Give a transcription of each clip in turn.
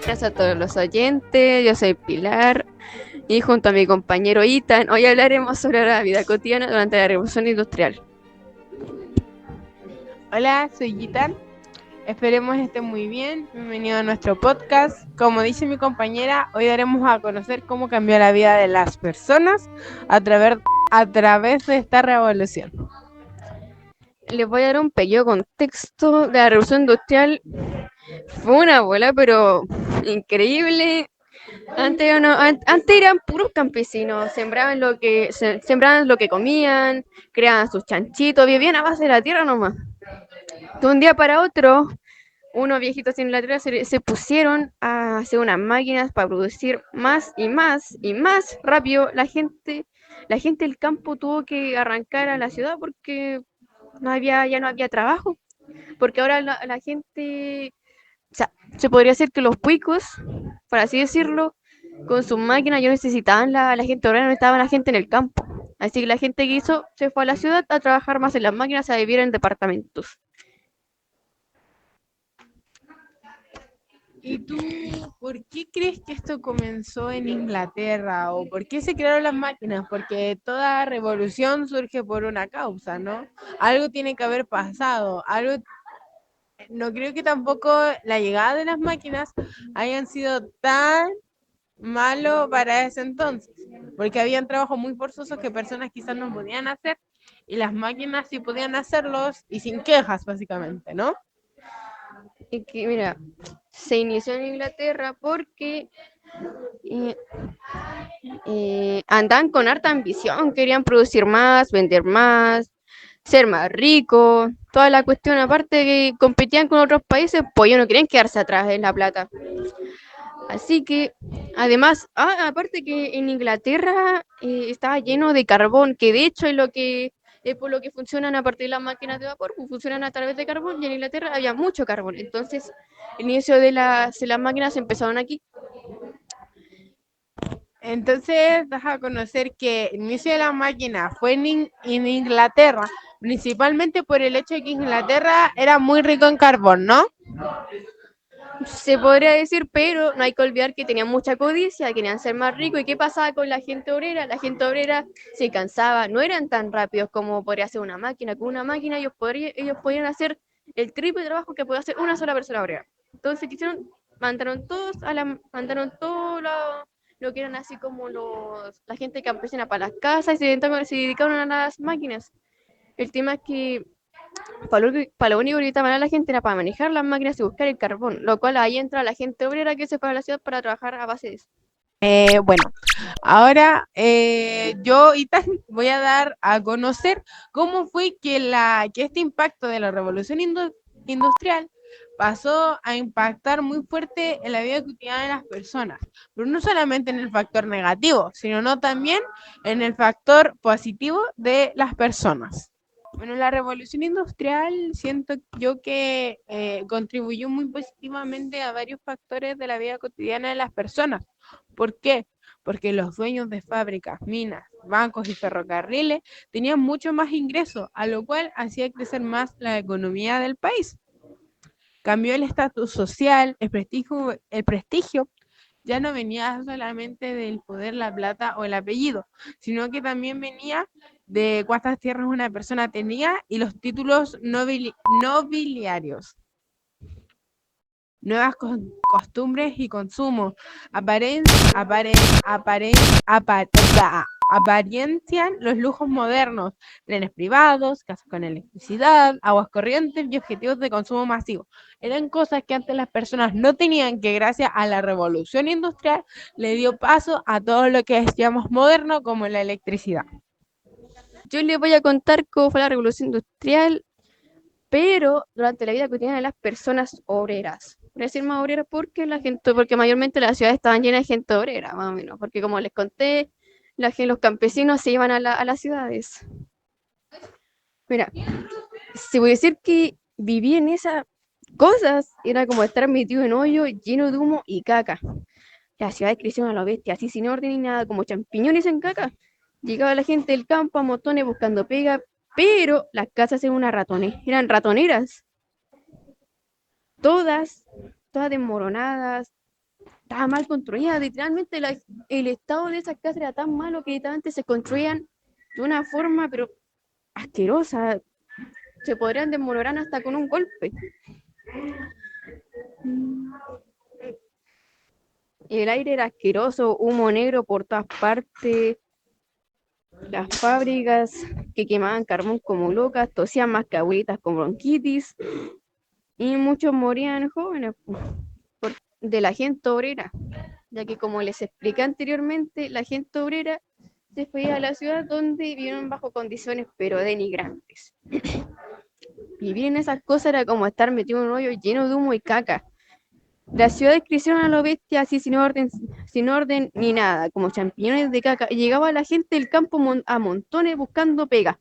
Gracias a todos los oyentes, yo soy Pilar y junto a mi compañero Ethan, hoy hablaremos sobre la vida cotidiana durante la Revolución Industrial. Hola, soy Gitan. Esperemos estén muy bien. Bienvenido a nuestro podcast. Como dice mi compañera, hoy daremos a conocer cómo cambió la vida de las personas a través de esta revolución. Les voy a dar un pequeño contexto de la Revolución Industrial. Fue una bola, pero increíble. Antes eran puros campesinos, sembraban lo que comían, creaban sus chanchitos, vivían a base de la tierra nomás. De un día para otro, unos viejitos en Inglaterra se pusieron a hacer unas máquinas para producir más y más y más rápido. La gente del campo tuvo que arrancar a la ciudad porque ya no había trabajo. Porque ahora la gente, o sea, se podría decir que los puicos, por así decirlo, con sus máquinas ya necesitaban la gente obrera, no estaba la gente en el campo. Así que la gente que hizo se fue a la ciudad a trabajar más en las máquinas, a vivir en departamentos. ¿Y tú por qué crees que esto comenzó en Inglaterra o por qué se crearon las máquinas? Porque toda revolución surge por una causa, ¿no? Algo tiene que haber pasado, algo. No creo que tampoco la llegada de las máquinas hayan sido tan malo para ese entonces, porque habían trabajos muy forzosos que personas quizás no podían hacer y las máquinas sí podían hacerlos y sin quejas, básicamente, ¿no? Y que, mira, se inició en Inglaterra porque eh, andaban con harta ambición, querían producir más, vender más, ser más ricos, toda la cuestión, aparte que competían con otros países, pues ellos no querían quedarse atrás en la plata. Así que, además, aparte que en Inglaterra estaba lleno de carbón, que de hecho es por lo que funcionan a partir de las máquinas de vapor, pues funcionan a través de carbón, y en Inglaterra había mucho carbón. Entonces, el inicio de las máquinas empezaron aquí. Entonces, das a conocer que el inicio de la máquina fue en Inglaterra, principalmente por el hecho de que Inglaterra era muy rico en carbón, ¿no? Se podría decir, pero no hay que olvidar que tenían mucha codicia, querían ser más ricos. ¿Y qué pasaba con la gente obrera? La gente obrera se cansaba, no eran tan rápidos como podría hacer una máquina. Con una máquina ellos podían hacer el triple de trabajo que puede hacer una sola persona obrera. Entonces mandaron todo lo que eran así como la gente campesina para las casas y se dedicaron a las máquinas. El tema es que para lo único que necesitaban a la gente era para manejar las máquinas y buscar el carbón, lo cual ahí entra la gente obrera que se fue a la ciudad para trabajar a base de eso. Bueno, ahora yo y voy a dar a conocer cómo fue que este impacto de la revolución industrial pasó a impactar muy fuerte en la vida cotidiana de las personas, pero no solamente en el factor negativo, sino no también en el factor positivo de las personas. Bueno, la revolución industrial siento yo que contribuyó muy positivamente a varios factores de la vida cotidiana de las personas. ¿Por qué? Porque los dueños de fábricas, minas, bancos y ferrocarriles tenían mucho más ingresos, a lo cual hacía crecer más la economía del país. Cambió el estatus social, el prestigio ya no venía solamente del poder, la plata o el apellido, sino que también venía de cuántas tierras una persona tenía y los títulos nobiliarios. Nuevas costumbres y consumo, aparen, aparen, aparen, apar- apa- apariencian los lujos modernos, trenes privados, casas con electricidad, aguas corrientes y objetivos de consumo masivo. Eran cosas que antes las personas no tenían, que gracias a la revolución industrial le dio paso a todo lo que decíamos moderno como la electricidad. Yo les voy a contar cómo fue la revolución industrial, pero durante la vida cotidiana de las personas obreras. Voy a decir más obreras porque mayormente las ciudades estaban llenas de gente obrera, más o menos, porque como les conté, los campesinos se iban a las ciudades. Mira, se voy a decir que viví en esas cosas, era como estar metido en hoyo lleno de humo y caca. Las ciudades crecieron a la bestia, así sin orden ni nada, como champiñones en caca. Llegaba la gente del campo a motones buscando pega, pero las casas eran ratoneras, todas, todas desmoronadas, estaba mal construida. Literalmente el estado de esas casas era tan malo que literalmente se construían de una forma, pero asquerosa. Se podrían desmoronar hasta con un golpe. El aire era asqueroso, humo negro por todas partes. Las fábricas que quemaban carbón como locas, tosían más que abuelitas con bronquitis. Y muchos morían jóvenes de la gente obrera, ya que como les expliqué anteriormente, la gente obrera se fue a la ciudad donde vivieron bajo condiciones pero denigrantes. Vivir en esas cosas era como estar metido en un hoyo lleno de humo y caca. Las ciudades crecieron a lo bestia así sin orden ni nada, como champiñones de caca. Y llegaba la gente del campo a montones buscando pega.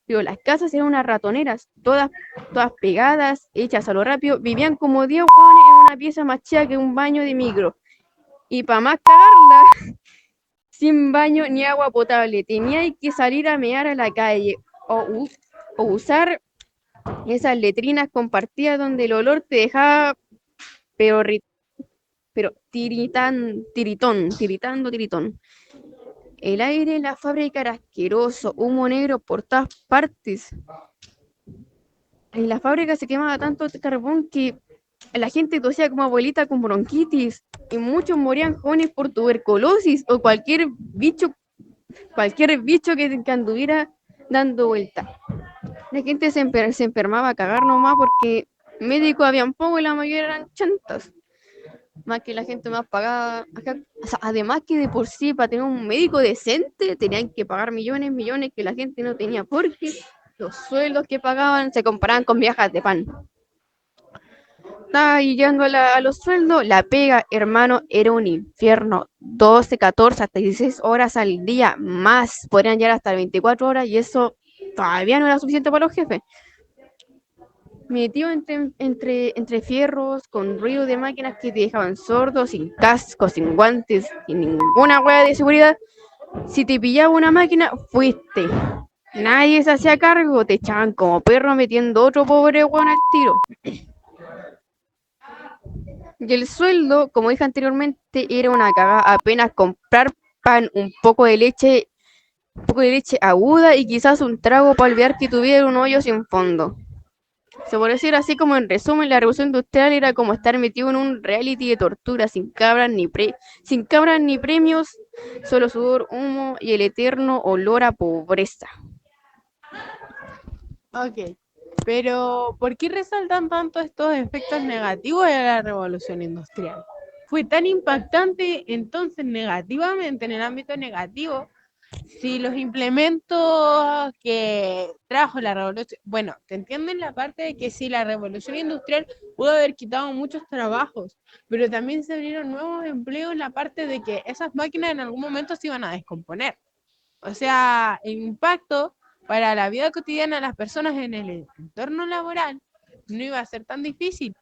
Pero las casas eran unas ratoneras, todas pegadas, hechas a lo rápido. Vivían como 10 hueones en una pieza más chica que un baño de micro. Y para más cagarla, sin baño ni agua potable. Tenía que salir a mear a la calle o usar esas letrinas compartidas donde el olor te dejaba pero, pero tiritando. El aire en la fábrica era asqueroso, humo negro por todas partes. En la fábrica se quemaba tanto carbón que la gente tosía como abuelita con bronquitis y muchos morían jóvenes por tuberculosis o cualquier bicho que anduviera dando vuelta. La gente se enfermaba a cagar nomás porque médicos habían poco y la mayoría eran chantas. Más que la gente más pagada. O sea, además que de por sí, para tener un médico decente, tenían que pagar millones que la gente no tenía, porque los sueldos que pagaban se comparaban con viajas de pan. Estaba llegando a los sueldos, la pega, hermano, era un infierno. 12, 14, hasta 16 horas al día, más. Podrían llegar hasta 24 horas y eso todavía no era suficiente para los jefes. Metido entre fierros, con ruido de máquinas que te dejaban sordo, sin casco, sin guantes, sin ninguna hueá de seguridad. Si te pillaba una máquina, fuiste. Nadie se hacía cargo, te echaban como perro metiendo otro pobre hueón al tiro. Y el sueldo, como dije anteriormente, era una cagada. Apenas comprar pan, un poco de leche aguda y quizás un trago para olvidar que tuviera un hoyo sin fondo. Se puede decir así como en resumen, la revolución industrial era como estar metido en un reality de tortura, sin cabras ni premios, solo sudor, humo y el eterno olor a pobreza. Ok, pero ¿por qué resaltan tanto estos efectos negativos de la revolución industrial? Fue tan impactante entonces negativamente en el ámbito negativo si los implementos que trajo la revolución, bueno, te entienden la parte de que sí, la revolución industrial pudo haber quitado muchos trabajos, pero también se abrieron nuevos empleos en la parte de que esas máquinas en algún momento se iban a descomponer. O sea, el impacto para la vida cotidiana de las personas en el entorno laboral no iba a ser tan difícil,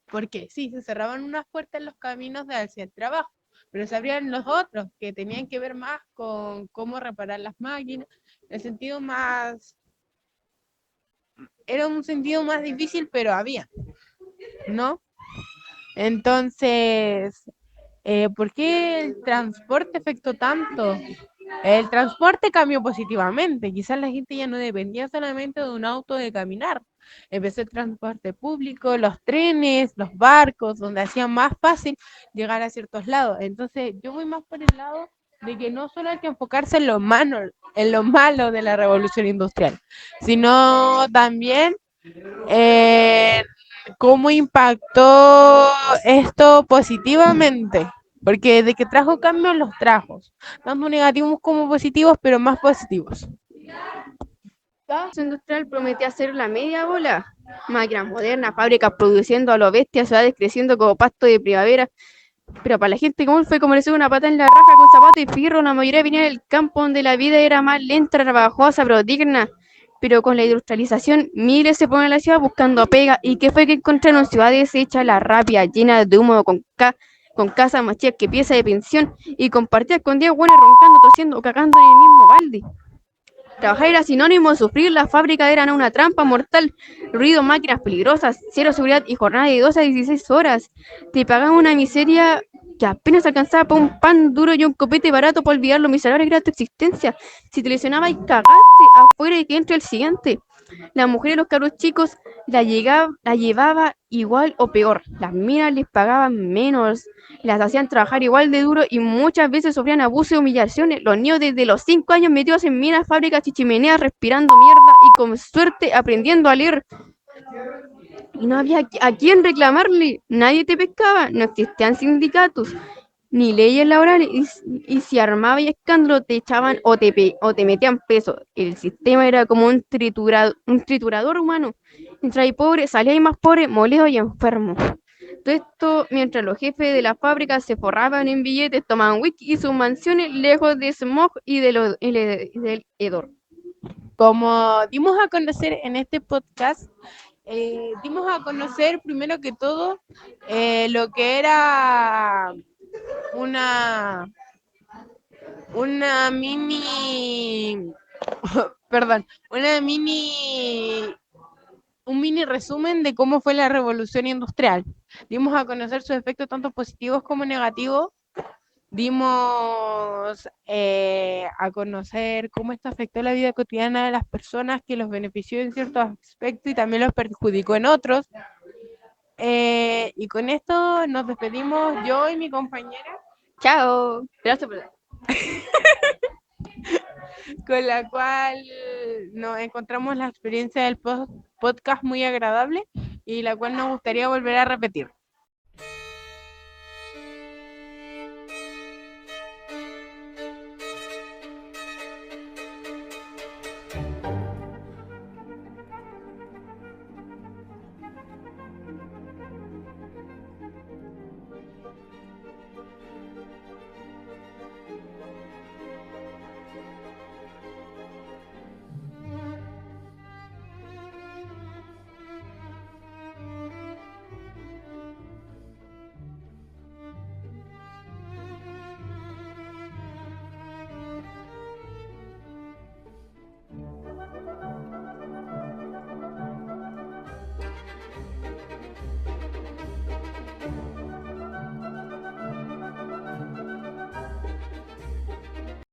porque sí, se cerraban unas puertas en los caminos hacia el trabajo, pero se abrían los otros que tenían que ver más con cómo reparar las máquinas, el sentido más, era un sentido más difícil, pero había, ¿no? Entonces, ¿por qué el transporte afectó tanto? El transporte cambió positivamente, quizás la gente ya no dependía solamente de un auto de caminar. Empezó el transporte público, los trenes, los barcos, donde hacía más fácil llegar a ciertos lados. Entonces yo voy más por el lado de que no solo hay que enfocarse en lo malo de la revolución industrial, sino también en cómo impactó esto positivamente. Porque de que trajo cambios los trajo, tanto negativos como positivos, pero más positivos. La industrial prometía ser la media bola. Máquinas modernas, fábricas produciendo a lo bestia, ciudades creciendo como pasto de primavera. Pero para la gente común fue como recibir una pata en la raja con zapatos y fierro. La mayoría venía del campo donde la vida era más lenta, trabajosa, pero digna. Pero con la industrialización, miles se ponen a la ciudad buscando pega. ¿Y qué fue que encontraron? Ciudades hechas a la rápida, llenas de humo, con casas más chicas que piezas de pensión y compartidas con 10 buenos roncando, tosiendo o cagando en el mismo balde. Trabajar era sinónimo de sufrir, las fábricas eran una trampa mortal, ruido, máquinas peligrosas, cero seguridad y jornada de 12 a 16 horas. Te pagaban una miseria que apenas alcanzaba para un pan duro y un copete barato para olvidar lo miserable que era tu existencia. Si te lesionabas y cagaste afuera y que entre el siguiente. Las mujeres y los cabros chicos la llevaba igual o peor. Las minas les pagaban menos, las hacían trabajar igual de duro y muchas veces sufrían abuso y humillaciones. Los niños desde los 5 años metidos en minas, fábricas y chimeneas respirando mierda y con suerte aprendiendo a leer. Y no había a quién reclamarle. Nadie te pescaba, no existían sindicatos ni leyes laborales, y si armaba y escándalo te echaban o te metían preso. El sistema era como un triturador humano. Mientras hay pobre, salía ahí más pobre, molido y enfermo. Todo esto mientras los jefes de las fábricas se forraban en billetes, tomaban whisky y sus mansiones lejos de smog y del hedor. Como dimos a conocer en este podcast, dimos a conocer primero que todo lo que era una, una mini, perdón, un mini resumen de cómo fue la revolución industrial. Dimos a conocer sus efectos tanto positivos como negativos. Dimos a conocer cómo esto afectó la vida cotidiana de las personas, que los benefició en ciertos aspectos y también los perjudicó en otros. Y con esto nos despedimos yo y mi compañera, Chao. Gracias por con la cual nos encontramos la experiencia del podcast muy agradable y la cual nos gustaría volver a repetir.